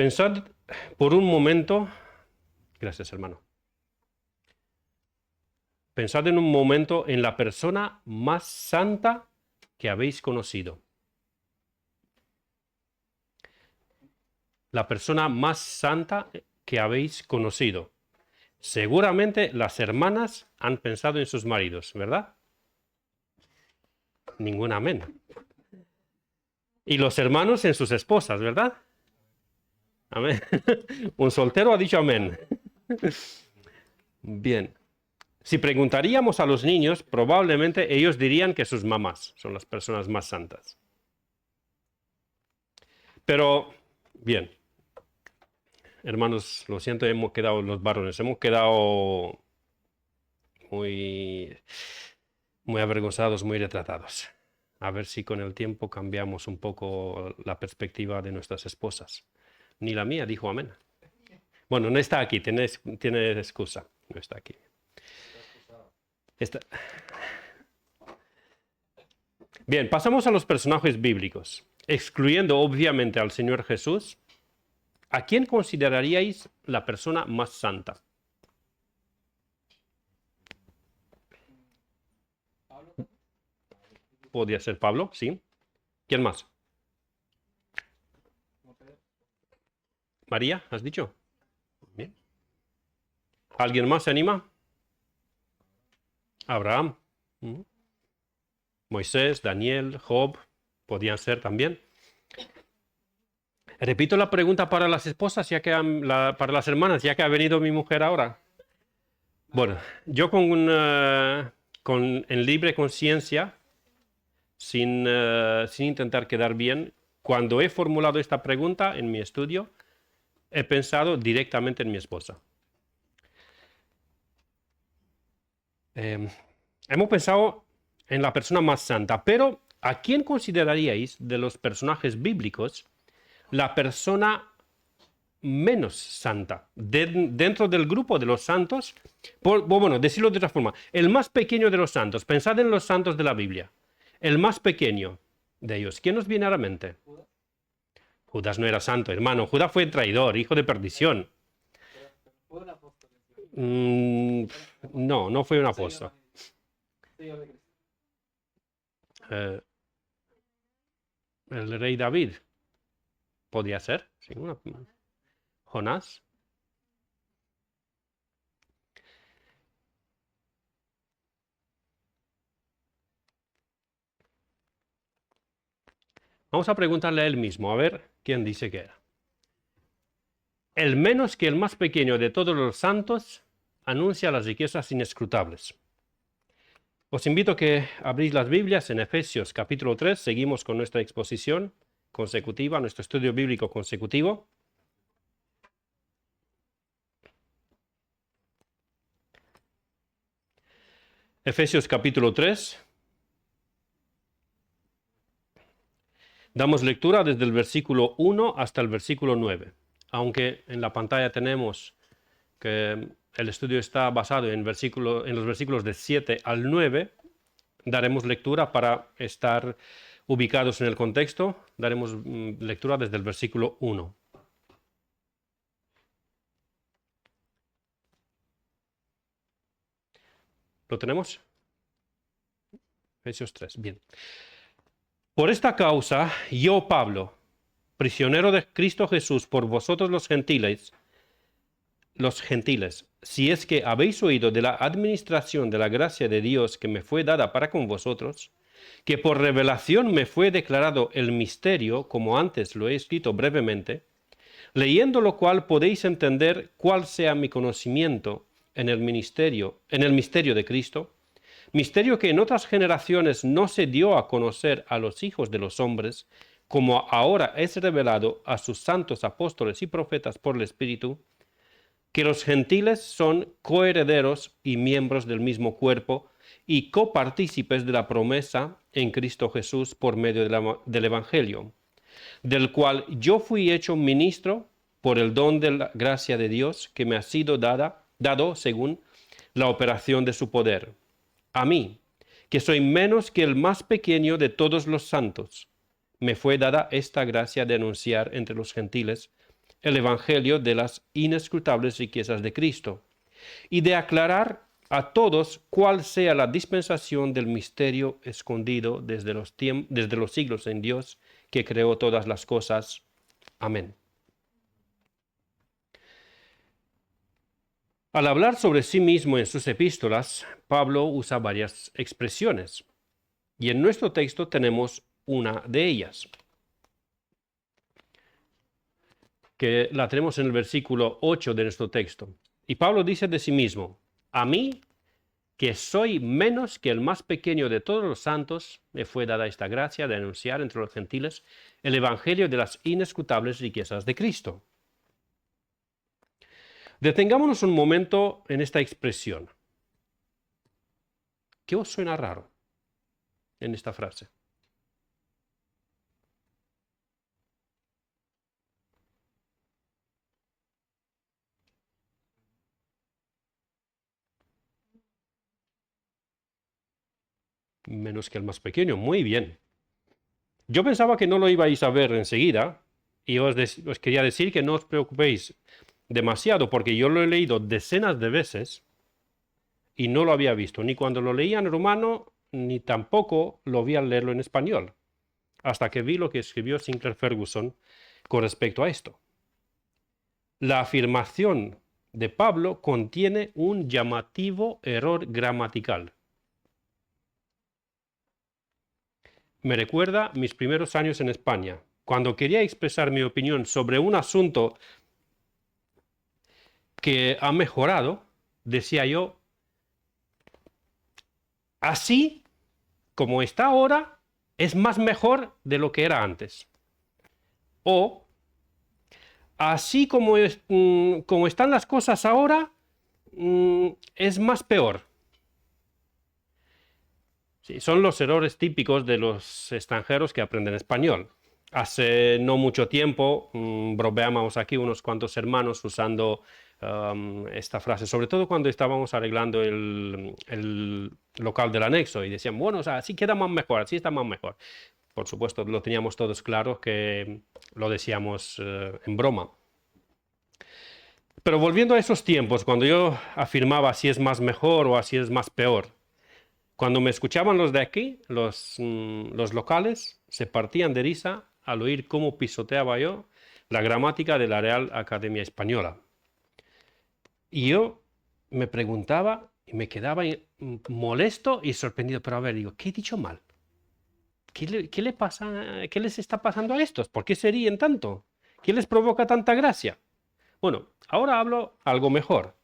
Pensad por un momento, gracias hermano, pensad en un momento en la persona más santa que habéis conocido. La persona más santa que habéis conocido. Seguramente las hermanas han pensado en sus maridos, ¿verdad? Ningún amén. Y los hermanos en sus esposas, ¿verdad? Amén. Un soltero ha dicho amén. Bien. Si preguntaríamos a los niños, probablemente ellos dirían que sus mamás son las personas más santas. Pero, bien, hermanos, lo siento, hemos quedado los varones, hemos quedado muy avergonzados, muy retratados. A ver si con el tiempo cambiamos un poco la perspectiva de nuestras esposas. Ni la mía dijo amén. Bueno, no está aquí, tiene excusa, no está aquí. Bien, pasamos a los personajes bíblicos. Excluyendo obviamente al Señor Jesús, ¿a quién consideraríais la persona más santa? Podría ser Pablo, sí. ¿Quién más? María, ¿has dicho? Bien. ¿Alguien más se anima? Abraham. Moisés, Daniel, Job, podían ser también. Repito la pregunta para las esposas, para las hermanas, ya que ha venido mi mujer ahora. Bueno, yo en libre conciencia, sin intentar quedar bien, cuando he formulado esta pregunta en mi estudio, he pensado directamente en mi esposa. Hemos pensado en la persona más santa, pero ¿a quién consideraríais de los personajes bíblicos la persona menos santa? Dentro del grupo de los santos, bueno, decirlo de otra forma, el más pequeño de los santos, pensad en los santos de la Biblia, el más pequeño de ellos, ¿quién os viene a la mente? Judas no era santo, hermano, Judas fue traidor, hijo de perdición. No fue un apóstol. El rey David. Podría ser. Sí, Jonás. Vamos a preguntarle a él mismo, a ver quién dice que era. El menos que el más pequeño de todos los santos anuncia las riquezas inescrutables. Os invito a que abréis las Biblias en Efesios capítulo 3. Seguimos con nuestra exposición consecutiva, nuestro estudio bíblico consecutivo. Efesios capítulo 3. Damos lectura desde el versículo 1 hasta el versículo 9. Aunque en la pantalla tenemos que el estudio está basado en los versículos de 7 al 9, daremos lectura para estar ubicados en el contexto. Daremos lectura desde el versículo 1. ¿Lo tenemos? Efesios 3. Bien. Por esta causa, yo, Pablo, prisionero de Cristo Jesús, por vosotros los gentiles, si es que habéis oído de la administración de la gracia de Dios que me fue dada para con vosotros, que por revelación me fue declarado el misterio, como antes lo he escrito brevemente, leyendo lo cual podéis entender cuál sea mi conocimiento en el misterio de Cristo, misterio que en otras generaciones no se dio a conocer a los hijos de los hombres, como ahora es revelado a sus santos apóstoles y profetas por el Espíritu, que los gentiles son coherederos y miembros del mismo cuerpo y copartícipes de la promesa en Cristo Jesús por medio del Evangelio, del cual yo fui hecho ministro por el don de la gracia de Dios que me ha sido dado según la operación de su poder. A mí, que soy menos que el más pequeño de todos los santos, me fue dada esta gracia de anunciar entre los gentiles el Evangelio de las inescrutables riquezas de Cristo y de aclarar a todos cuál sea la dispensación del misterio escondido desde los siglos en Dios, que creó todas las cosas. Amén. Al hablar sobre sí mismo en sus epístolas, Pablo usa varias expresiones, y en nuestro texto tenemos una de ellas, que la tenemos en el versículo 8 de nuestro texto. Y Pablo dice de sí mismo: a mí, que soy menos que el más pequeño de todos los santos, me fue dada esta gracia de anunciar entre los gentiles el evangelio de las inescrutables riquezas de Cristo. Detengámonos un momento en esta expresión. ¿Qué os suena raro en esta frase? Menos que el más pequeño, muy bien. Yo pensaba que no lo ibais a ver enseguida, y os quería decir que no os preocupéis demasiado, porque yo lo he leído decenas de veces y no lo había visto, ni cuando lo leía en rumano, ni tampoco lo vi al leerlo en español, hasta que vi lo que escribió Sinclair Ferguson con respecto a esto. La afirmación de Pablo contiene un llamativo error gramatical. Me recuerda mis primeros años en España. Cuando quería expresar mi opinión sobre un asunto que ha mejorado, decía yo: así como está ahora, es más mejor de lo que era antes. O, así como están las cosas ahora, es más peor. Sí, son los errores típicos de los extranjeros que aprenden español. Hace no mucho tiempo bromeábamos aquí unos cuantos hermanos usando esta frase, sobre todo cuando estábamos arreglando el local del anexo y decían: bueno, o sea, así queda más mejor, así está más mejor. Por supuesto, lo teníamos todos claro que lo decíamos en broma. Pero volviendo a esos tiempos, cuando yo afirmaba si es más mejor o así es más peor, cuando me escuchaban los de aquí, los locales, se partían de risa al oír cómo pisoteaba yo la gramática de la Real Academia Española. Y yo me preguntaba y me quedaba molesto y sorprendido. Pero a ver, digo, ¿qué he dicho mal? ¿Qué le pasa? ¿Qué les está pasando a estos? ¿Por qué se ríen tanto? ¿Qué les provoca tanta gracia? Bueno, ahora hablo algo mejor,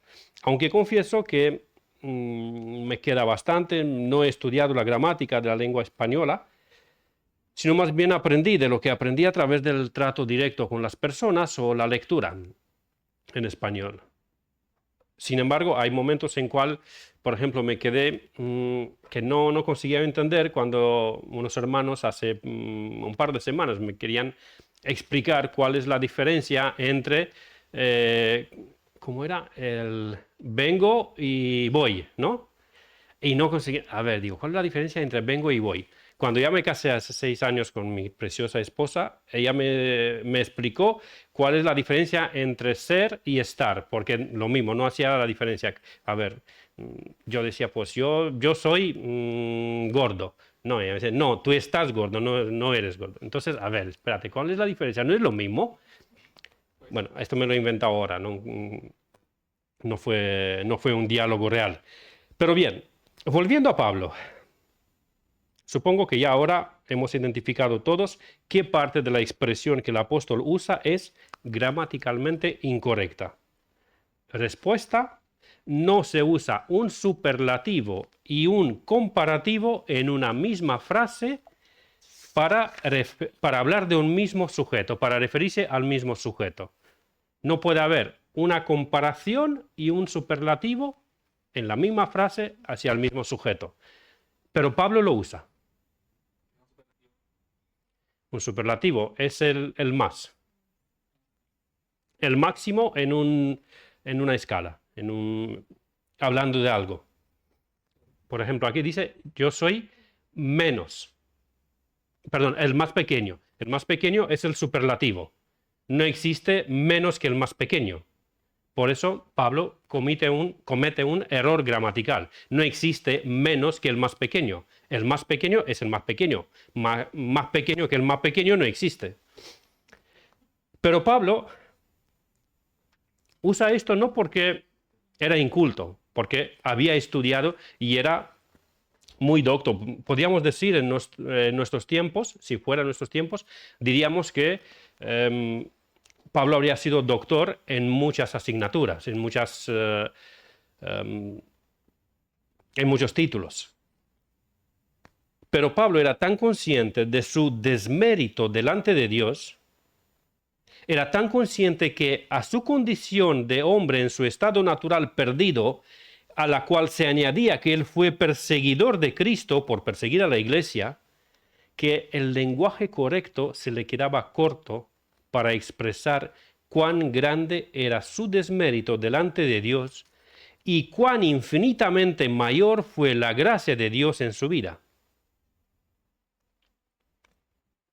aunque confieso que me queda bastante. No he estudiado la gramática de la lengua española, sino más bien aprendí de lo que aprendí a través del trato directo con las personas o la lectura en español. Sin embargo, hay momentos en cual, por ejemplo, me quedé que no conseguía entender cuando unos hermanos hace un par de semanas me querían explicar cuál es la diferencia entre, ¿cómo era? El vengo y voy, ¿no? Y no conseguí. A ver, digo, ¿cuál es la diferencia entre vengo y voy? Cuando ya me casé hace 6 años con mi preciosa esposa, ella me explicó cuál es la diferencia entre ser y estar, porque lo mismo, no hacía la diferencia. A ver, yo decía, pues yo soy gordo. No, ella me decía, no, tú estás gordo, no eres gordo. Entonces, a ver, espérate, ¿cuál es la diferencia? ¿No es lo mismo? Bueno, esto me lo he inventado ahora, no fue un diálogo real. Pero bien, volviendo a Pablo. Supongo que ya ahora hemos identificado todos qué parte de la expresión que el apóstol usa es gramaticalmente incorrecta. Respuesta: no se usa un superlativo y un comparativo en una misma frase para hablar de un mismo sujeto, para referirse al mismo sujeto. No puede haber una comparación y un superlativo en la misma frase hacia el mismo sujeto. Pero Pablo lo usa. Un superlativo es el más. El máximo en una escala, hablando de algo. Por ejemplo, aquí dice, yo soy menos. Perdón, el más pequeño. El más pequeño es el superlativo. No existe menos que el más pequeño. Por eso Pablo comete un error gramatical. No existe menos que el más pequeño. El más pequeño es el más pequeño. Más pequeño que el más pequeño no existe. Pero Pablo usa esto no porque era inculto, porque había estudiado y era muy docto. Podríamos decir en nuestros tiempos, si fuera nuestros tiempos, diríamos que Pablo habría sido doctor en muchas asignaturas, en muchos títulos. Pero Pablo era tan consciente de su desmérito delante de Dios, era tan consciente que a su condición de hombre en su estado natural perdido, a la cual se añadía que él fue perseguidor de Cristo por perseguir a la iglesia, que el lenguaje correcto se le quedaba corto para expresar cuán grande era su desmérito delante de Dios y cuán infinitamente mayor fue la gracia de Dios en su vida.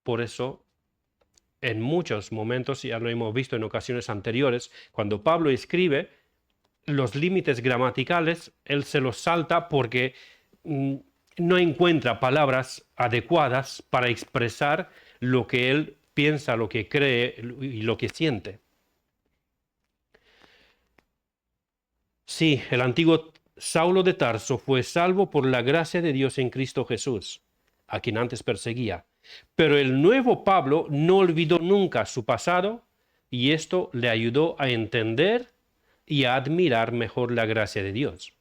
Por eso, en muchos momentos, ya lo hemos visto en ocasiones anteriores, cuando Pablo escribe los límites gramaticales, él se los salta porque no encuentra palabras adecuadas para expresar lo que él piensa, lo que cree y lo que siente. Sí, el antiguo Saulo de Tarso fue salvo por la gracia de Dios en Cristo Jesús, a quien antes perseguía. Pero el nuevo Pablo no olvidó nunca su pasado y esto le ayudó a entender y a admirar mejor la gracia de Dios.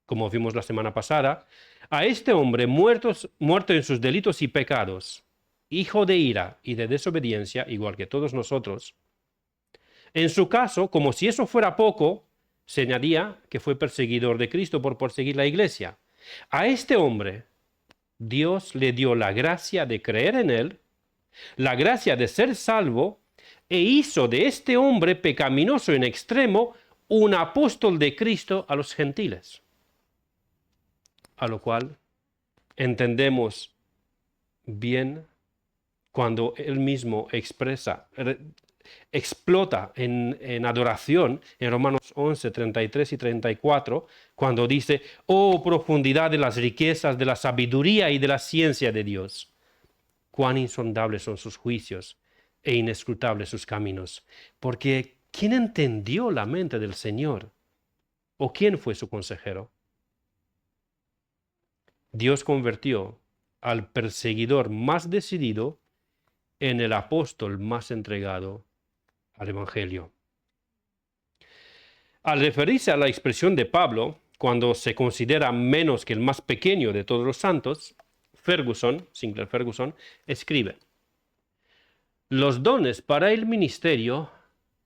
Como vimos la semana pasada, a este hombre muerto en sus delitos y pecados, hijo de ira y de desobediencia, igual que todos nosotros, en su caso, como si eso fuera poco, se añadía que fue perseguidor de Cristo por perseguir la iglesia. A este hombre, Dios le dio la gracia de creer en él, la gracia de ser salvo, e hizo de este hombre pecaminoso en extremo un apóstol de Cristo a los gentiles. A lo cual entendemos bien cuando él mismo explota en adoración en Romanos 11, 33 y 34, cuando dice, oh profundidad de las riquezas, de la sabiduría y de la ciencia de Dios, cuán insondables son sus juicios e inescrutables sus caminos. Porque ¿quién entendió la mente del Señor? ¿O quién fue su consejero? Dios convirtió al perseguidor más decidido en el apóstol más entregado al Evangelio. Al referirse a la expresión de Pablo, cuando se considera menos que el más pequeño de todos los santos, Sinclair Ferguson, escribe, los dones para el ministerio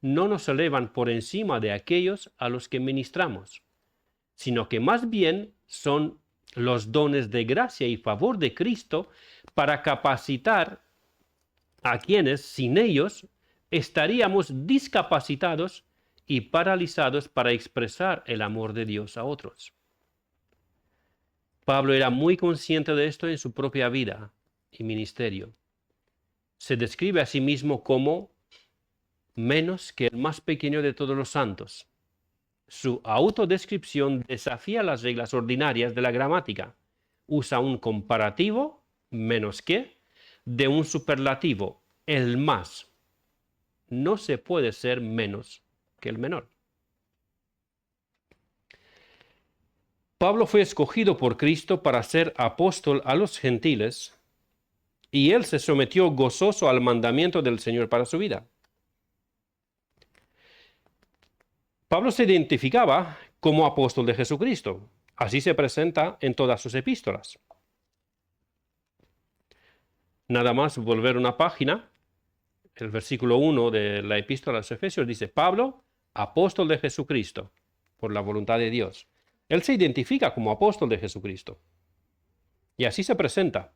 no nos elevan por encima de aquellos a los que ministramos, sino que más bien son los dones de gracia y favor de Cristo para capacitar a quienes sin ellos estaríamos discapacitados y paralizados para expresar el amor de Dios a otros. Pablo era muy consciente de esto en su propia vida y ministerio. Se describe a sí mismo como menos que el más pequeño de todos los santos. Su autodescripción desafía las reglas ordinarias de la gramática. Usa un comparativo, menos que, de un superlativo, el más. No se puede ser menos que el menor. Pablo fue escogido por Cristo para ser apóstol a los gentiles y él se sometió gozoso al mandamiento del Señor para su vida. Pablo se identificaba como apóstol de Jesucristo. Así se presenta en todas sus epístolas. Nada más volver una página, el versículo 1 de la epístola a los Efesios dice, Pablo, apóstol de Jesucristo, por la voluntad de Dios. Él se identifica como apóstol de Jesucristo. Y así se presenta.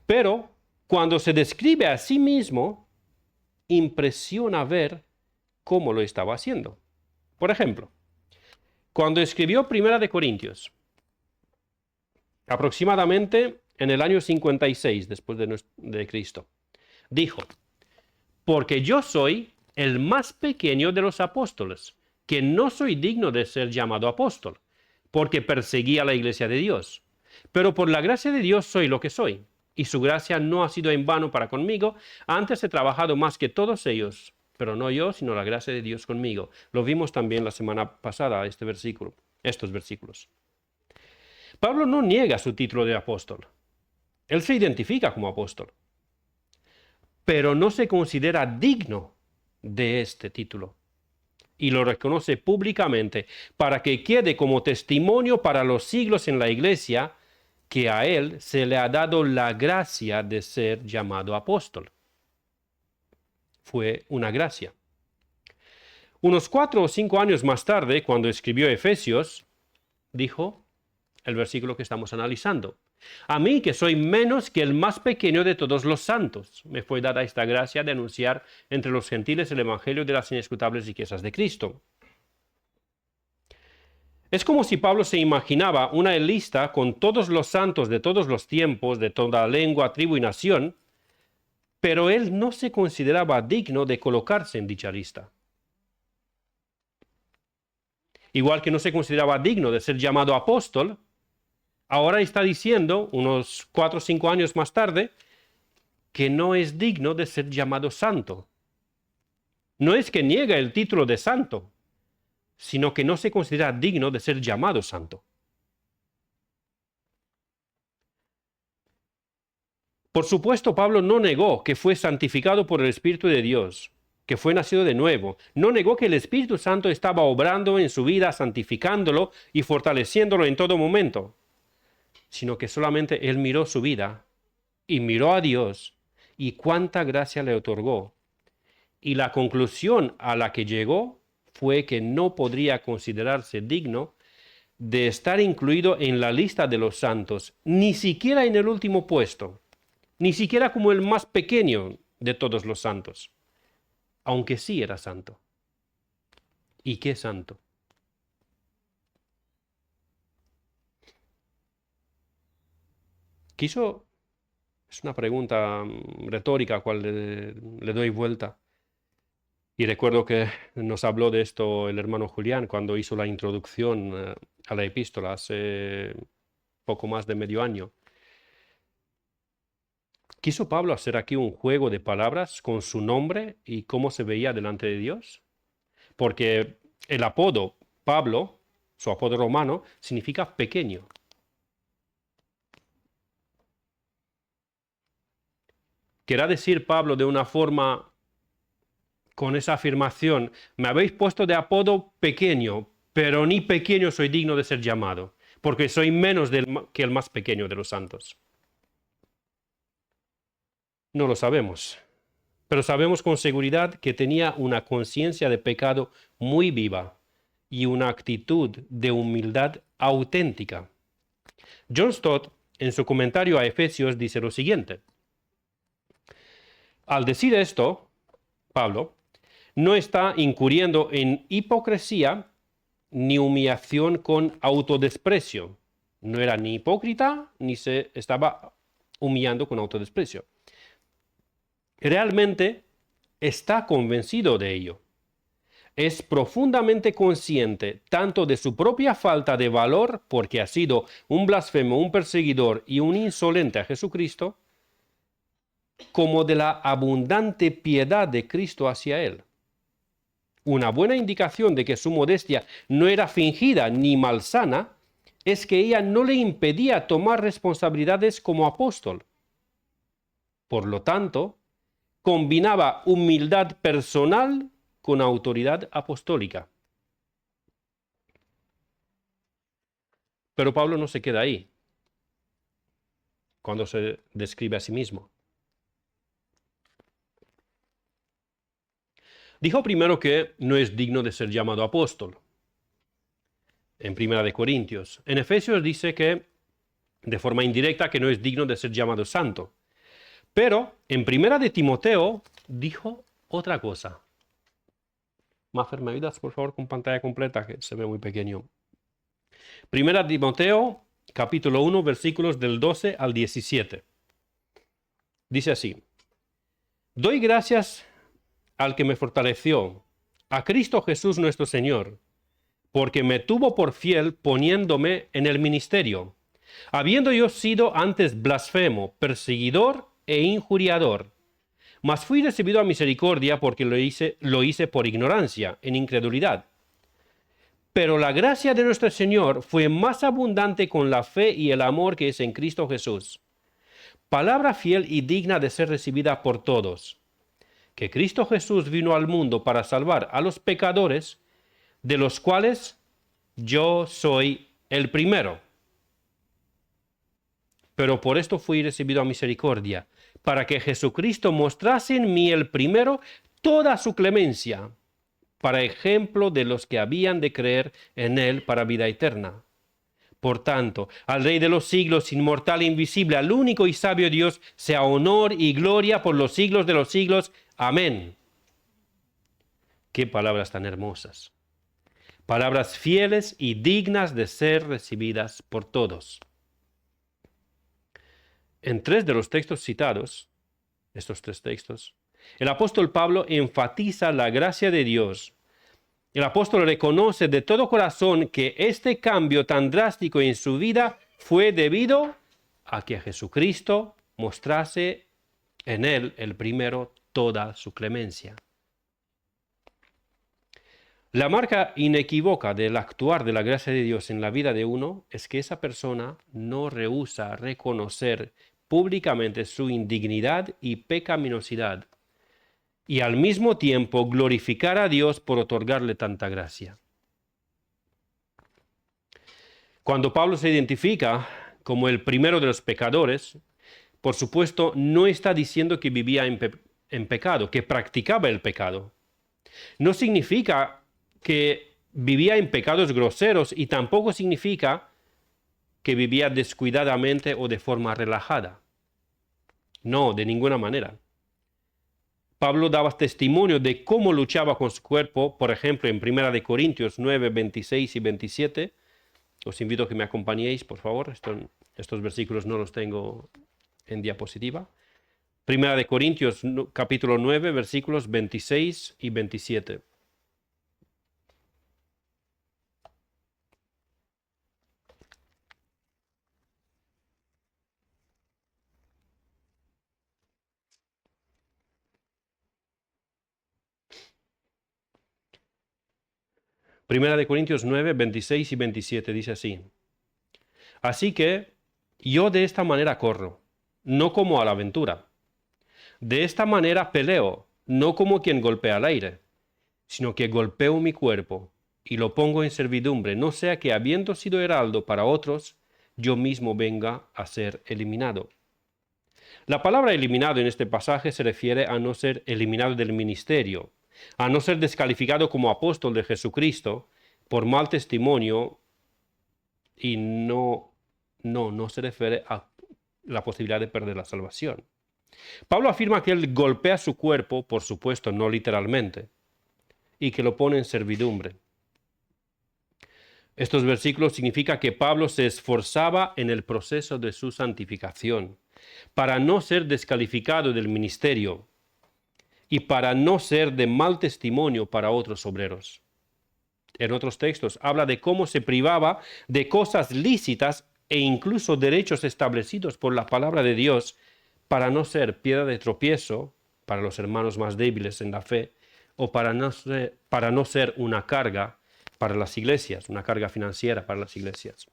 Pero cuando se describe a sí mismo, impresiona ver cómo lo estaba haciendo. Por ejemplo, cuando escribió Primera de Corintios, aproximadamente en el año 56 después de Cristo, dijo, porque yo soy el más pequeño de los apóstoles, que no soy digno de ser llamado apóstol, porque perseguí a la iglesia de Dios. Pero por la gracia de Dios soy lo que soy, y su gracia no ha sido en vano para conmigo. Antes he trabajado más que todos ellos, pero no yo, sino la gracia de Dios conmigo. Lo vimos también la semana pasada, estos versículos. Pablo no niega su título de apóstol. Él se identifica como apóstol, pero no se considera digno de este título. Y lo reconoce públicamente para que quede como testimonio para los siglos en la iglesia que a él se le ha dado la gracia de ser llamado apóstol. Fue una gracia. Unos 4 o 5 años más tarde, cuando escribió Efesios, dijo el versículo que estamos analizando: a mí, que soy menos que el más pequeño de todos los santos, me fue dada esta gracia de anunciar entre los gentiles el evangelio de las inescrutables riquezas de Cristo. Es como si Pablo se imaginaba una lista con todos los santos de todos los tiempos, de toda lengua, tribu y nación, pero él no se consideraba digno de colocarse en dicha lista. Igual que no se consideraba digno de ser llamado apóstol, ahora está diciendo, unos 4 o 5 años más tarde, que no es digno de ser llamado santo. No es que niega el título de santo, sino que no se considera digno de ser llamado santo. Por supuesto, Pablo no negó que fue santificado por el Espíritu de Dios, que fue nacido de nuevo. No negó que el Espíritu Santo estaba obrando en su vida, santificándolo y fortaleciéndolo en todo momento, sino que solamente él miró su vida y miró a Dios y cuánta gracia le otorgó. Y la conclusión a la que llegó fue que no podría considerarse digno de estar incluido en la lista de los santos, ni siquiera en el último puesto, ni siquiera como el más pequeño de todos los santos, aunque sí era santo. ¿Y qué santo? Es una pregunta retórica a cual le doy vuelta. Y recuerdo que nos habló de esto el hermano Julián cuando hizo la introducción a la epístola hace poco más de medio año. ¿Quiso Pablo hacer aquí un juego de palabras con su nombre y cómo se veía delante de Dios? Porque el apodo Pablo, su apodo romano, significa pequeño. ¿Querrá decir Pablo de una forma con esa afirmación: me habéis puesto de apodo pequeño, pero ni pequeño soy digno de ser llamado, porque soy menos que el más pequeño de los santos? No lo sabemos, pero sabemos con seguridad que tenía una conciencia de pecado muy viva y una actitud de humildad auténtica. John Stott, en su comentario a Efesios, dice lo siguiente: al decir esto, Pablo no está incurriendo en hipocresía ni humillación con autodesprecio. No era ni hipócrita ni se estaba humillando con autodesprecio. Realmente está convencido de ello. Es profundamente consciente tanto de su propia falta de valor, porque ha sido un blasfemo, un perseguidor y un insolente a Jesucristo, como de la abundante piedad de Cristo hacia él. Una buena indicación de que su modestia no era fingida ni malsana es que ella no le impedía tomar responsabilidades como apóstol. Por lo tanto, combinaba humildad personal con autoridad apostólica. Pero Pablo no se queda ahí cuando se describe a sí mismo. Dijo primero que no es digno de ser llamado apóstol, en 1 Corintios. En Efesios dice que, de forma indirecta, que no es digno de ser llamado santo. Pero en 1 Timoteo dijo otra cosa. Maffer, ¿me ayudas, por favor, con pantalla completa, que se ve muy pequeño? 1 Timoteo, capítulo 1, versículos del 12 al 17. Dice así: doy gracias al que me fortaleció, a Cristo Jesús nuestro Señor, porque me tuvo por fiel poniéndome en el ministerio, habiendo yo sido antes blasfemo, perseguidor e injuriador. Mas fui recibido a misericordia porque lo hice por ignorancia, en incredulidad. Pero la gracia de nuestro Señor fue más abundante con la fe y el amor que es en Cristo Jesús. Palabra fiel y digna de ser recibida por todos, que Cristo Jesús vino al mundo para salvar a los pecadores, de los cuales yo soy el primero. Pero por esto fui recibido a misericordia, para que Jesucristo mostrase en mí el primero toda su clemencia, para ejemplo de los que habían de creer en él para vida eterna. Por tanto, al Rey de los siglos, inmortal e invisible, al único y sabio Dios, sea honor y gloria por los siglos de los siglos. Amén. Qué palabras tan hermosas. Palabras fieles y dignas de ser recibidas por todos. En 3 de los textos citados, estos 3 textos, el apóstol Pablo enfatiza la gracia de Dios. El apóstol reconoce de todo corazón que este cambio tan drástico en su vida fue debido a que Jesucristo mostrase en él el primero toda su clemencia. La marca inequívoca del actuar de la gracia de Dios en la vida de uno es que esa persona no rehúsa reconocer públicamente su indignidad y pecaminosidad, y al mismo tiempo glorificar a Dios por otorgarle tanta gracia. Cuando Pablo se identifica como el primero de los pecadores, por supuesto no está diciendo que vivía en pecado, que practicaba el pecado. No significa que vivía en pecados groseros y tampoco significa que vivía descuidadamente o de forma relajada. No, de ninguna manera. Pablo daba testimonio de cómo luchaba con su cuerpo, por ejemplo, en 1 Corintios 9, 26 y 27. Os invito a que me acompañéis, por favor. Estos versículos no los tengo en diapositiva. 1 Corintios capítulo 9, versículos 26 y 27. Primera de Corintios 9, 26 y 27 dice así: Así que yo de esta manera corro, no como a la aventura. De esta manera peleo, no como quien golpea al aire, sino que golpeo mi cuerpo y lo pongo en servidumbre, no sea que habiendo sido heraldo para otros, yo mismo venga a ser eliminado. La palabra eliminado en este pasaje se refiere a no ser eliminado del ministerio, a no ser descalificado como apóstol de Jesucristo por mal testimonio, y no se refiere a la posibilidad de perder la salvación. Pablo afirma que él golpea su cuerpo, por supuesto, no literalmente, y que lo pone en servidumbre. Estos versículos significan que Pablo se esforzaba en el proceso de su santificación para no ser descalificado del ministerio y para no ser de mal testimonio para otros obreros. En otros textos habla de cómo se privaba de cosas lícitas e incluso derechos establecidos por la palabra de Dios para no ser piedra de tropiezo para los hermanos más débiles en la fe, o para no ser una carga para las iglesias, una carga financiera para las iglesias.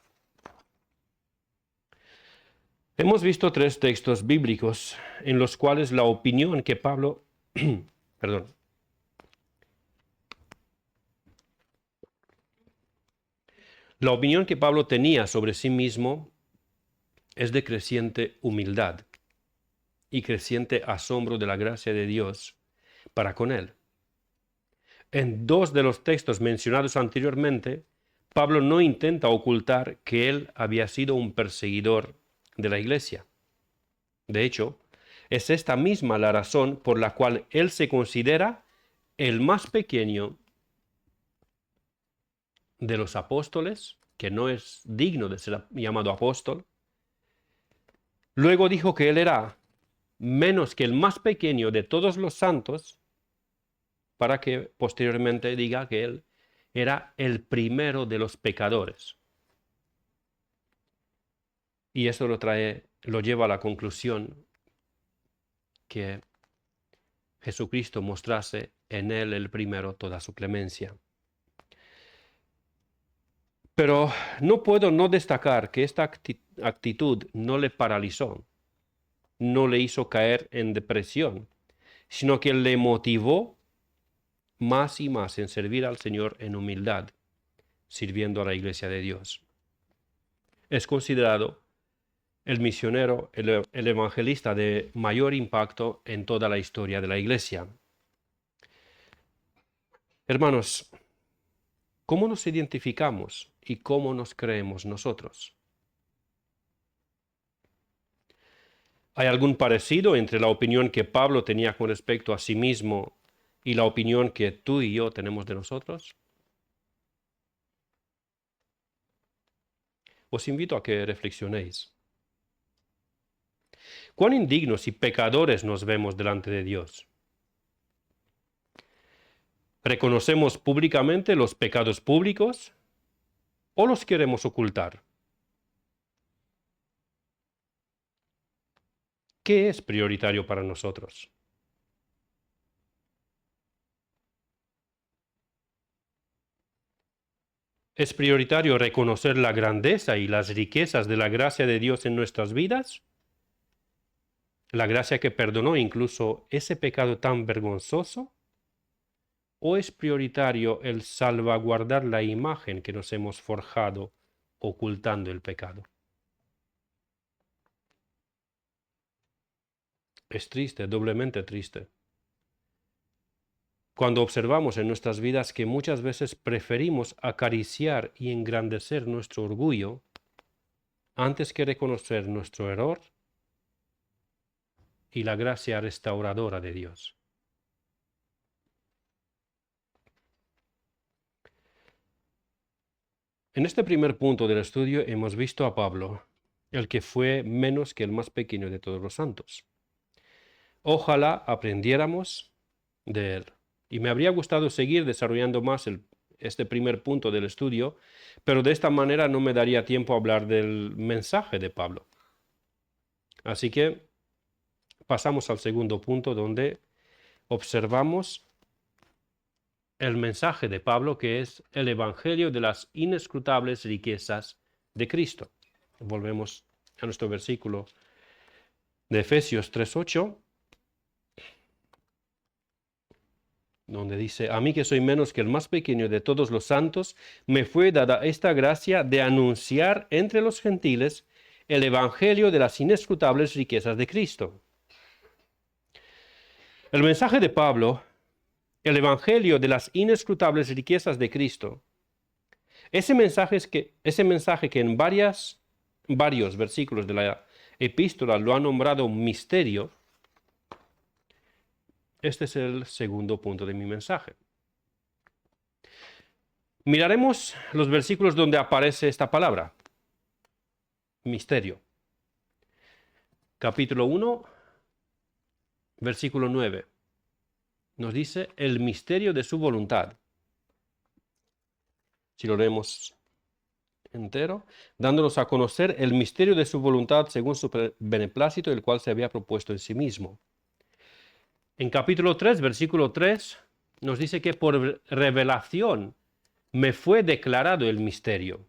Hemos visto 3 textos bíblicos en los cuales la opinión que Pablo, la opinión que Pablo tenía sobre sí mismo es de creciente humildad y creciente asombro de la gracia de Dios para con él. En 2 de los textos mencionados anteriormente, Pablo no intenta ocultar que él había sido un perseguidor de la iglesia. De hecho, es esta misma la razón por la cual él se considera el más pequeño de los apóstoles, que no es digno de ser llamado apóstol. Luego dijo que él era menos que el más pequeño de todos los santos, para que posteriormente diga que Él era el primero de los pecadores. Y eso lo lleva a la conclusión que Jesucristo mostrase en Él el primero toda su clemencia. Pero no puedo no destacar que esta actitud no le paralizó, no le hizo caer en depresión, sino que le motivó más y más en servir al Señor en humildad, sirviendo a la Iglesia de Dios. Es considerado el misionero, el evangelista de mayor impacto en toda la historia de la Iglesia. Hermanos, ¿cómo nos identificamos y cómo nos creemos nosotros? ¿Hay algún parecido entre la opinión que Pablo tenía con respecto a sí mismo y la opinión que tú y yo tenemos de nosotros? Os invito a que reflexionéis. ¿Cuán indignos y pecadores nos vemos delante de Dios? ¿Reconocemos públicamente los pecados públicos o los queremos ocultar? ¿Qué es prioritario para nosotros? ¿Es prioritario reconocer la grandeza y las riquezas de la gracia de Dios en nuestras vidas? ¿La gracia que perdonó incluso ese pecado tan vergonzoso? ¿O es prioritario el salvaguardar la imagen que nos hemos forjado ocultando el pecado? Es triste, doblemente triste, cuando observamos en nuestras vidas que muchas veces preferimos acariciar y engrandecer nuestro orgullo antes que reconocer nuestro error y la gracia restauradora de Dios. En este primer punto del estudio hemos visto a Pablo, el que fue menos que el más pequeño de todos los santos. Ojalá aprendiéramos de él. Y me habría gustado seguir desarrollando más este primer punto del estudio, pero de esta manera no me daría tiempo a hablar del mensaje de Pablo. Así que pasamos al segundo punto, donde observamos el mensaje de Pablo, que es el Evangelio de las inescrutables riquezas de Cristo. Volvemos a nuestro versículo de Efesios 3:8, donde dice: a mí, que soy menos que el más pequeño de todos los santos, me fue dada esta gracia de anunciar entre los gentiles el Evangelio de las inescrutables riquezas de Cristo. El mensaje de Pablo, el Evangelio de las inescrutables riquezas de Cristo, ese mensaje que en varios versículos de la epístola lo ha nombrado misterio. Este es el segundo punto de mi mensaje. Miraremos los versículos donde aparece esta palabra, misterio. Capítulo 1, versículo 9. Nos dice el misterio de su voluntad. Si lo leemos entero, dándonos a conocer el misterio de su voluntad según su beneplácito, el cual se había propuesto en sí mismo. En capítulo 3, versículo 3, nos dice que por revelación me fue declarado el misterio.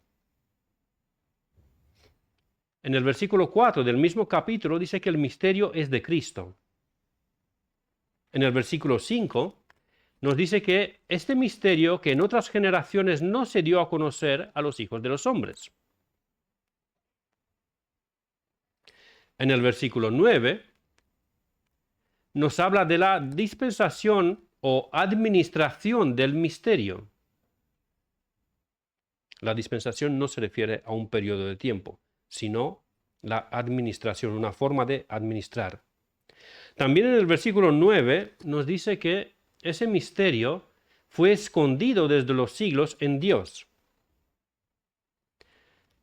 En el versículo 4 del mismo capítulo dice que el misterio es de Cristo. En el versículo 5 nos dice que este misterio que en otras generaciones no se dio a conocer a los hijos de los hombres. En el versículo 9 nos habla de la dispensación o administración del misterio. La dispensación no se refiere a un periodo de tiempo, sino la administración, una forma de administrar. También en el versículo 9 nos dice que ese misterio fue escondido desde los siglos en Dios.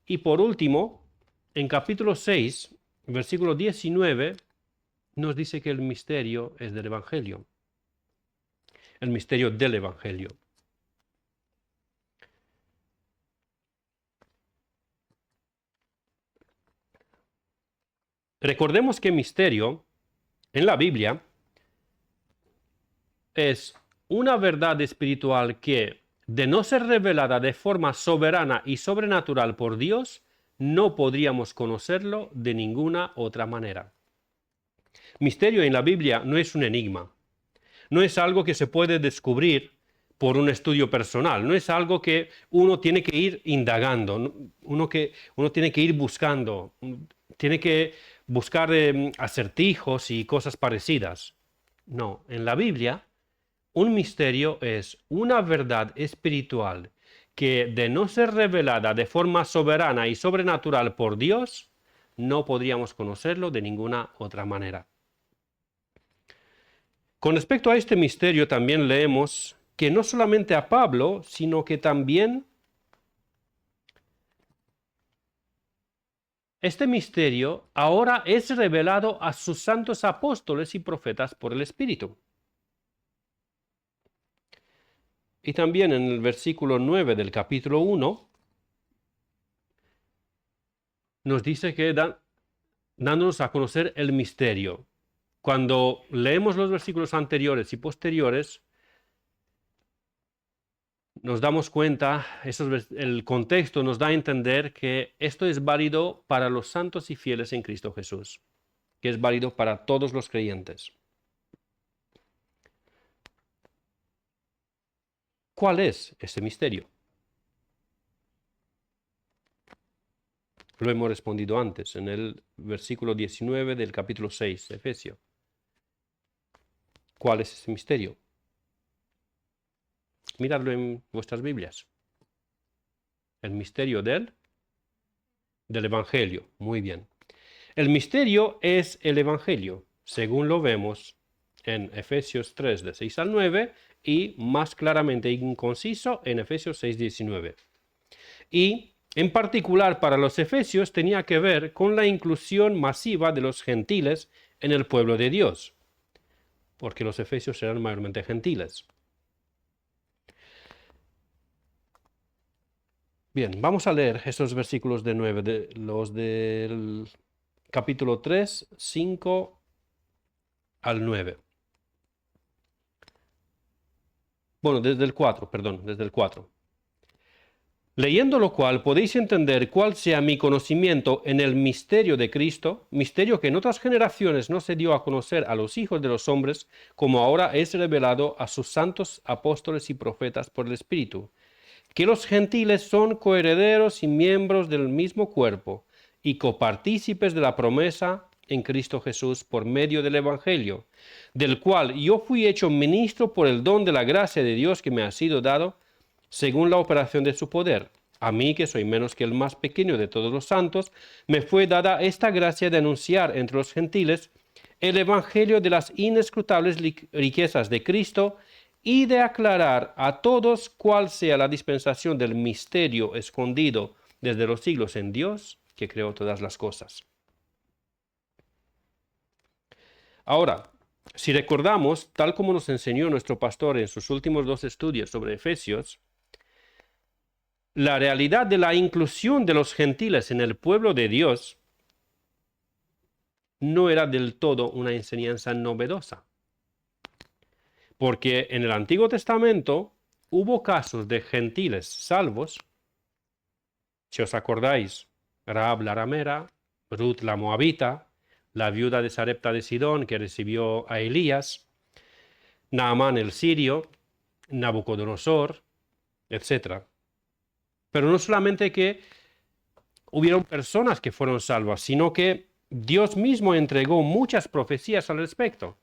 Y por último, en capítulo 6, versículo 19, nos dice que el misterio es del Evangelio. el misterio del Evangelio. Recordemos que misterio en la Biblia es una verdad espiritual que, de no ser revelada de forma soberana y sobrenatural por Dios, no podríamos conocerlo de ninguna otra manera. Misterio en la Biblia no es un enigma, no es algo que se puede descubrir por un estudio personal, no es algo que uno tiene que ir indagando, uno tiene que ir buscando, tiene que buscar acertijos y cosas parecidas. No, en la Biblia un misterio es una verdad espiritual que, de no ser revelada de forma soberana y sobrenatural por Dios, no podríamos conocerlo de ninguna otra manera. Con respecto a este misterio también leemos que no solamente a Pablo, sino que también este misterio ahora es revelado a sus santos apóstoles y profetas por el Espíritu. Y también en el versículo 9 del capítulo 1 nos dice que dándonos a conocer el misterio. Cuando leemos los versículos anteriores y posteriores, nos damos cuenta, el contexto nos da a entender que esto es válido para los santos y fieles en Cristo Jesús, que es válido para todos los creyentes. ¿Cuál es ese misterio? Lo hemos respondido antes, en el versículo 19 del capítulo 6 de Efesios. ¿Cuál es ese misterio? Miradlo en vuestras Biblias. El misterio del Evangelio. Muy bien. El misterio es el Evangelio, según lo vemos en Efesios 3, de 6 al 9, y más claramente inconciso en Efesios 6, 19. Y en particular para los efesios tenía que ver con la inclusión masiva de los gentiles en el pueblo de Dios, porque los efesios eran mayormente gentiles. Bien, vamos a leer esos versículos de 9, los del capítulo 3, 5 al 9. Bueno, desde el 4, perdón, desde el 4. Leyendo lo cual podéis entender cuál sea mi conocimiento en el misterio de Cristo, misterio que en otras generaciones no se dio a conocer a los hijos de los hombres, como ahora es revelado a sus santos apóstoles y profetas por el Espíritu, que los gentiles son coherederos y miembros del mismo cuerpo, y copartícipes de la promesa en Cristo Jesús por medio del Evangelio, del cual yo fui hecho ministro por el don de la gracia de Dios que me ha sido dado, según la operación de su poder. A mí, que soy menos que el más pequeño de todos los santos, me fue dada esta gracia de anunciar entre los gentiles el Evangelio de las inescrutables riquezas de Cristo y de aclarar a todos cuál sea la dispensación del misterio escondido desde los siglos en Dios, que creó todas las cosas. Ahora, si recordamos, tal como nos enseñó nuestro pastor en sus últimos 2 estudios sobre Efesios, la realidad de la inclusión de los gentiles en el pueblo de Dios no era del todo una enseñanza novedosa. Porque en el Antiguo Testamento hubo casos de gentiles salvos. Si os acordáis, Rahab la ramera, Ruth la moabita, la viuda de Sarepta de Sidón que recibió a Elías, Naamán el sirio, Nabucodonosor, etc. Pero no solamente que hubieron personas que fueron salvas, sino que Dios mismo entregó muchas profecías al respecto.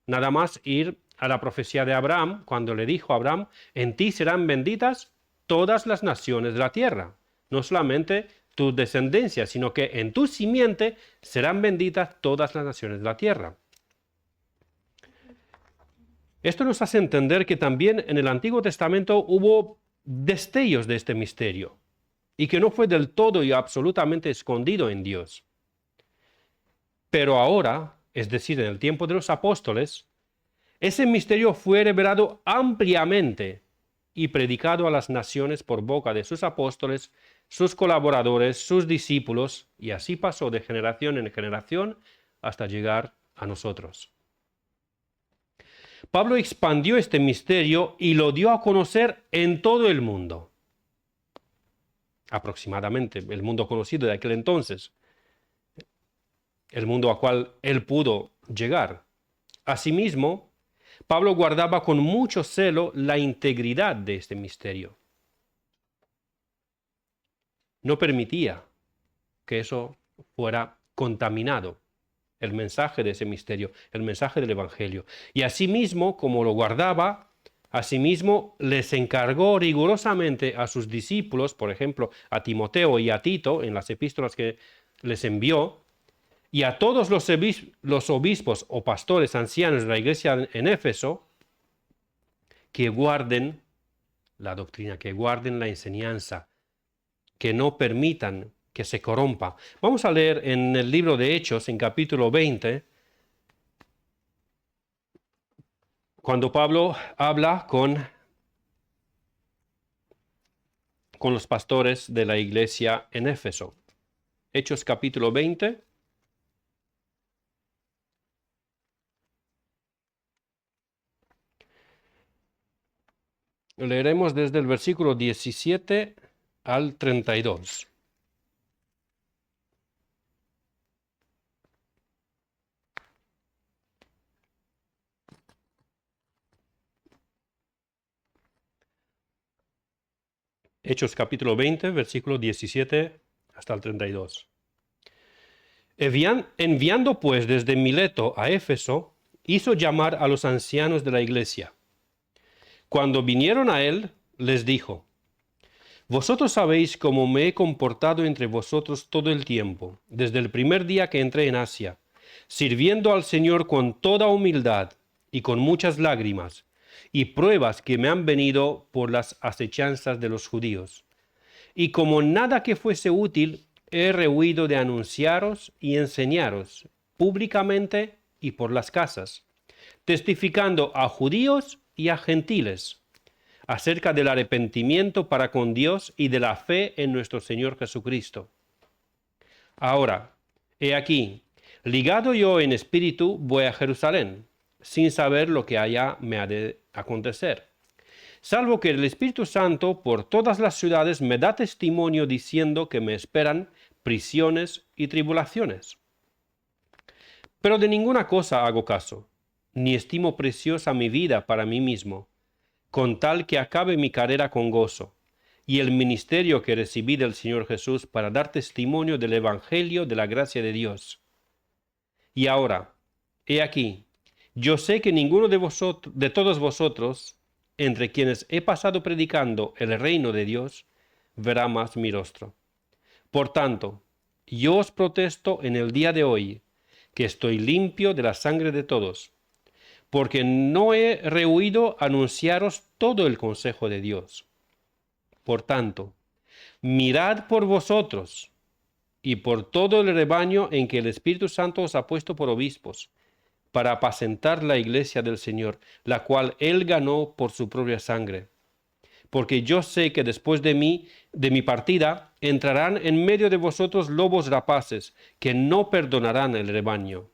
Nada más ir a la profecía de Abraham, cuando le dijo a Abraham, en ti serán benditas todas las naciones de la tierra. No solamente tu descendencia, sino que en tu simiente serán benditas todas las naciones de la tierra. Esto nos hace entender que también en el Antiguo Testamento hubo destellos de este misterio y que no fue del todo y absolutamente escondido en Dios. Pero ahora, es decir, en el tiempo de los apóstoles, Ese misterio fue revelado ampliamente y predicado a las naciones por boca de sus apóstoles, sus colaboradores, sus discípulos, y así pasó de generación en generación hasta llegar a nosotros. Pablo expandió este misterio y lo dio a conocer en todo el mundo, aproximadamente el mundo conocido de aquel entonces, el mundo al cual él pudo llegar. Asimismo, Pablo guardaba con mucho celo la integridad de este misterio. No permitía que eso fuera contaminado, el mensaje de ese misterio, el mensaje del Evangelio. Y asimismo, como lo guardaba, asimismo les encargó rigurosamente a sus discípulos, por ejemplo, a Timoteo y a Tito, en las epístolas que les envió, y a todos los obispos o pastores ancianos de la iglesia en Éfeso, que guarden la doctrina, que guarden la enseñanza, que no permitan que se corrompa. Vamos a leer en el libro de Hechos, en capítulo 20, cuando Pablo habla con los pastores de la iglesia en Éfeso. Hechos capítulo 20. Leeremos desde el versículo 17 al 32. Hechos capítulo 20, versículo 17 hasta el 32. Enviando pues desde Mileto a Éfeso, hizo llamar a los ancianos de la iglesia. Cuando vinieron a él, les dijo: Vosotros sabéis cómo me he comportado entre vosotros todo el tiempo, desde el primer día que entré en Asia, sirviendo al Señor con toda humildad y con muchas lágrimas, y pruebas que me han venido por las asechanzas de los judíos. Y como nada que fuese útil, he rehuido de anunciaros y enseñaros públicamente y por las casas, testificando a judíos y a gentiles acerca del arrepentimiento para con Dios y de la fe en nuestro Señor Jesucristo. Ahora, he aquí, ligado yo en espíritu, voy a Jerusalén, sin saber lo que allá me ha de acontecer, salvo que el Espíritu Santo por todas las ciudades me da testimonio diciendo que me esperan prisiones y tribulaciones. Pero de ninguna cosa hago caso, ni estimo preciosa mi vida para mí mismo, con tal que acabe mi carrera con gozo, y el ministerio que recibí del Señor Jesús para dar testimonio del Evangelio de la gracia de Dios. Y ahora, he aquí, yo sé que ninguno de todos vosotros, entre quienes he pasado predicando el reino de Dios, verá más mi rostro. Por tanto, yo os protesto en el día de hoy, que estoy limpio de la sangre de todos, porque no he rehuido anunciaros todo el consejo de Dios. Por tanto, mirad por vosotros y por todo el rebaño en que el Espíritu Santo os ha puesto por obispos, para apacentar la iglesia del Señor, la cual Él ganó por su propia sangre. Porque yo sé que después de mi partida, entrarán en medio de vosotros lobos rapaces, que no perdonarán el rebaño.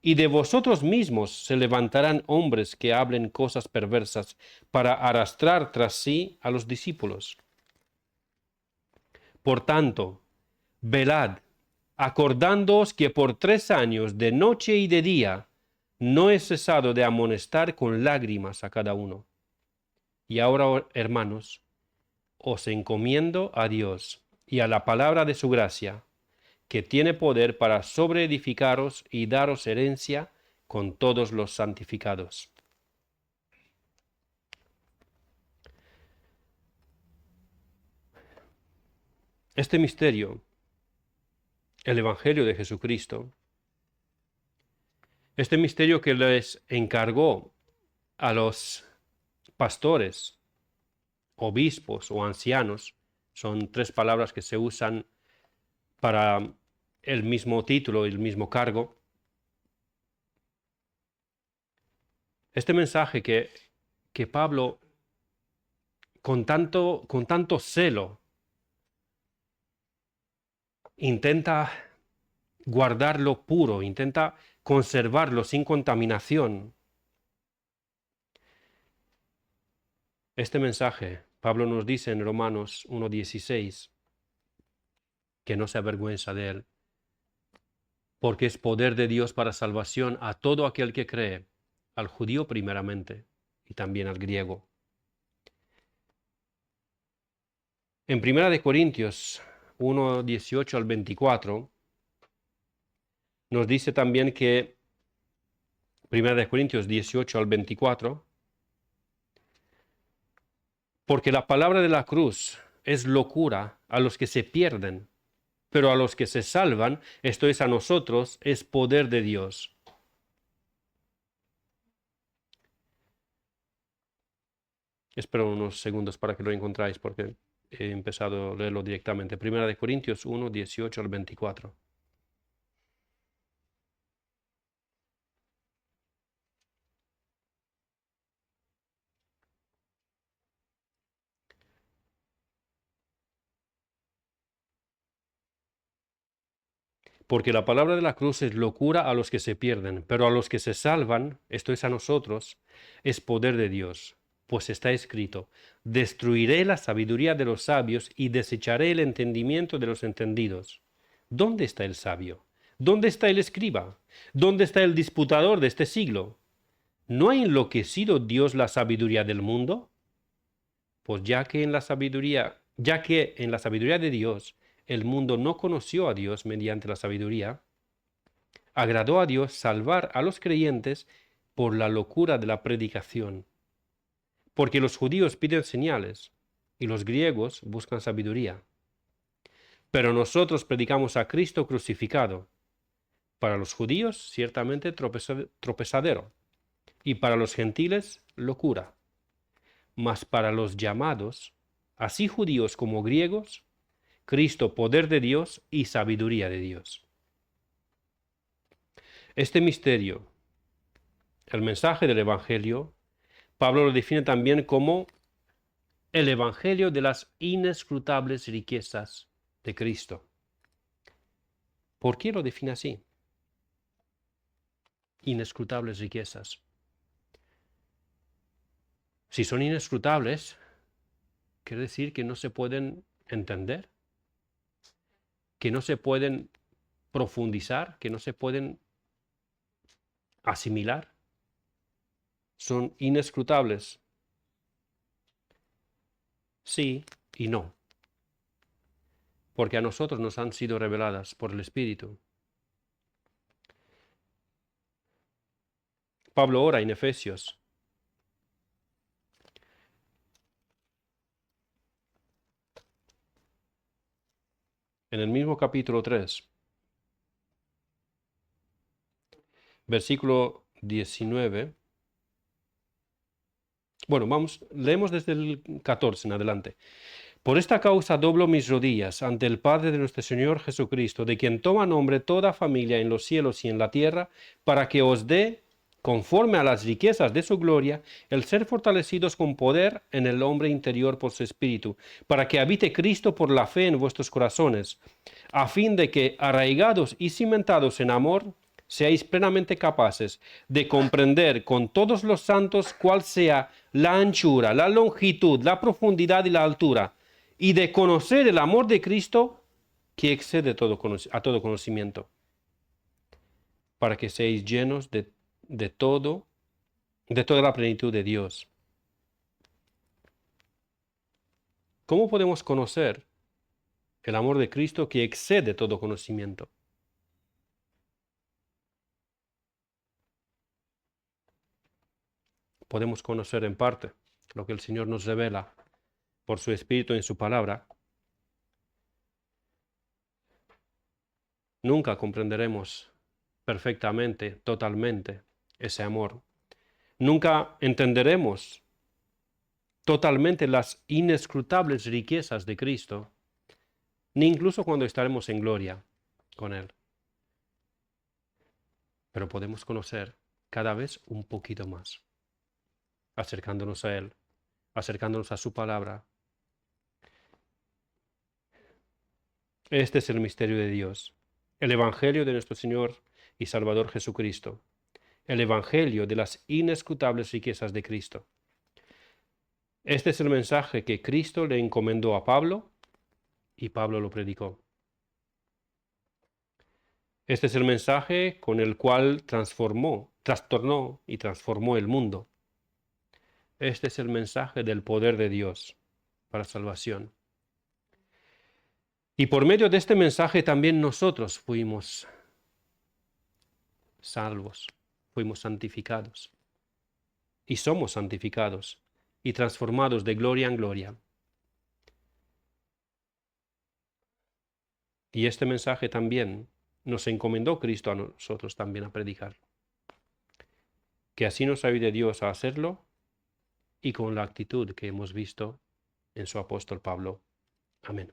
Y de vosotros mismos se levantarán hombres que hablen cosas perversas para arrastrar tras sí a los discípulos. Por tanto, velad, acordándoos que por 3 años, de noche y de día, no he cesado de amonestar con lágrimas a cada uno. Y ahora, hermanos, os encomiendo a Dios y a la palabra de su gracia, que tiene poder para sobreedificaros y daros herencia con todos los santificados. Este misterio, el Evangelio de Jesucristo, este misterio que les encargó a los pastores, obispos o ancianos, son 3 palabras que se usan para el mismo título y el mismo cargo. Este mensaje que Pablo con tanto celo intenta guardarlo puro, intenta conservarlo sin contaminación. Este mensaje, Pablo nos dice en Romanos 1:16, que no se avergüenza de él, porque es poder de Dios para salvación a todo aquel que cree, al judío primeramente y también al griego. En 1 Corintios 1:18 al 24, nos dice también que 1 Corintios 18 al 24, porque la palabra de la cruz es locura a los que se pierden, pero a los que se salvan, esto es a nosotros, es poder de Dios. Espero unos segundos para que lo encontráis porque he empezado a leerlo directamente. 1 Corintios 1:18 al 24. Porque la palabra de la cruz es locura a los que se pierden, pero a los que se salvan, esto es a nosotros, es poder de Dios. Pues está escrito, destruiré la sabiduría de los sabios y desecharé el entendimiento de los entendidos. ¿Dónde está el sabio? ¿Dónde está el escriba? ¿Dónde está el disputador de este siglo? ¿No ha enloquecido Dios la sabiduría del mundo? Pues ya que en la sabiduría de Dios el mundo no conoció a Dios mediante la sabiduría, agradó a Dios salvar a los creyentes por la locura de la predicación. Porque los judíos piden señales y los griegos buscan sabiduría. Pero nosotros predicamos a Cristo crucificado. Para los judíos, ciertamente tropezadero, y para los gentiles, locura. Mas para los llamados, así judíos como griegos, Cristo poder de Dios y sabiduría de Dios. Este misterio, el mensaje del Evangelio, Pablo lo define también como el Evangelio de las inescrutables riquezas de Cristo. ¿Por qué lo define así? Inescrutables riquezas. Si son inescrutables, quiere decir que no se pueden entender, que no se pueden profundizar, que no se pueden asimilar. Son inescrutables. Sí y no. Porque a nosotros nos han sido reveladas por el Espíritu. Pablo ora en Efesios. En el mismo capítulo 3, versículo 19. Bueno, leemos desde el 14 en adelante. Por esta causa doblo mis rodillas ante el Padre de nuestro Señor Jesucristo, de quien toma nombre toda familia en los cielos y en la tierra, para que os dé, conforme a las riquezas de su gloria, el ser fortalecidos con poder en el hombre interior por su Espíritu, para que habite Cristo por la fe en vuestros corazones, a fin de que, arraigados y cimentados en amor, seáis plenamente capaces de comprender con todos los santos cuál sea la anchura, la longitud, la profundidad y la altura, y de conocer el amor de Cristo que excede a todo conocimiento, para que seáis llenos de toda la plenitud de Dios. ¿Cómo podemos conocer el amor de Cristo que excede todo conocimiento? Podemos conocer en parte lo que el Señor nos revela por su Espíritu en su palabra. Nunca comprenderemos perfectamente, totalmente, ese amor. Nunca entenderemos totalmente las inescrutables riquezas de Cristo, ni incluso cuando estaremos en gloria con Él. Pero podemos conocer cada vez un poquito más. acercándonos a Él, acercándonos a su palabra. Este es el misterio de Dios, el Evangelio de nuestro Señor y Salvador Jesucristo, el Evangelio de las inescrutables riquezas de Cristo. Este es el mensaje que Cristo le encomendó a Pablo y Pablo lo predicó. Este es el mensaje con el cual trastornó y transformó el mundo. Este es el mensaje del poder de Dios para salvación. Y por medio de este mensaje también nosotros fuimos salvos, fuimos santificados. Y somos santificados y transformados de gloria en gloria. Y este mensaje también nos encomendó Cristo a nosotros también a predicar. Que así nos ayude Dios a hacerlo y con la actitud que hemos visto en su apóstol Pablo. Amén.